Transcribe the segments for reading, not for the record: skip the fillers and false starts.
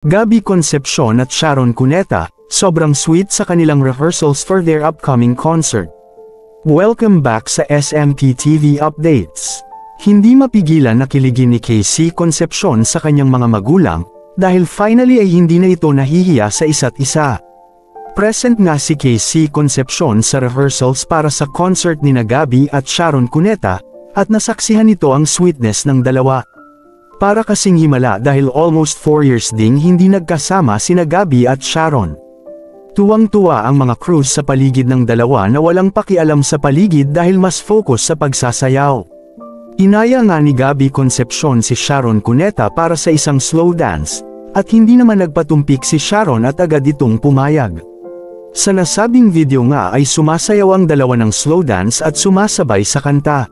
Gabby Concepcion at Sharon Cuneta, sobrang sweet sa kanilang rehearsals for their upcoming concert. Welcome back sa SMP TV Updates. Hindi mapigilan na kiligin ni Casey Concepcion sa kanyang mga magulang, dahil finally ay hindi na ito nahihiya sa isa't isa. Present nga si Casey Concepcion sa rehearsals para sa concert ni Gabby at Sharon Cuneta, at nasaksihan nito ang sweetness ng dalawa. Para kasing himala dahil almost 4 years ding hindi nagkasama sina Gabby at Sharon. Tuwang-tuwa ang mga crews sa paligid ng dalawa na walang pakialam sa paligid dahil mas focus sa pagsasayaw. Inaya nga ni Gabby Concepcion si Sharon Cuneta para sa isang slow dance, at hindi naman nagpatumpik si Sharon at agad itong pumayag. Sa nasabing video nga ay sumasayaw ang dalawa ng slow dance at sumasabay sa kanta.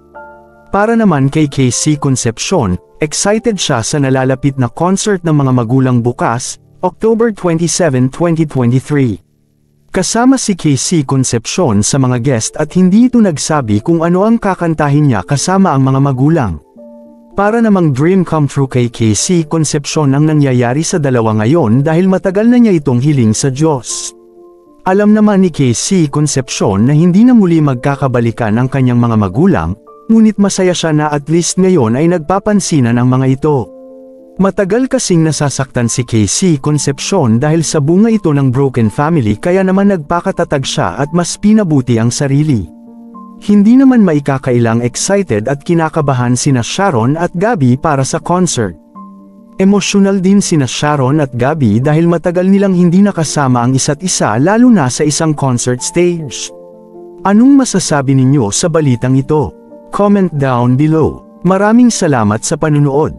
Para naman kay Casey Concepcion, excited siya sa nalalapit na concert ng mga magulang bukas, October 27, 2023. Kasama si Casey Concepcion sa mga guest at hindi ito nagsabi kung ano ang kakantahin niya kasama ang mga magulang. Para namang dream come true kay Casey Concepcion ang nangyayari sa dalawa ngayon dahil matagal na niya itong hiling sa Diyos. Alam naman ni Casey Concepcion na hindi na muli magkakabalikan ang kanyang mga magulang, ngunit masaya siya na at least ngayon ay nagpapansinan ang mga ito. Matagal kasing nasasaktan si Casey Concepcion dahil sa bunga ito ng broken family kaya naman nagpakatatag siya at mas pinabuti ang sarili. Hindi naman maikakailang excited at kinakabahan sina Sharon at Gabby para sa concert. Emosyonal din sina Sharon at Gabby dahil matagal nilang hindi nakasama ang isa't isa lalo na sa isang concert stage. Anong masasabi ninyo sa balitang ito? Comment down below. Maraming salamat sa panunood.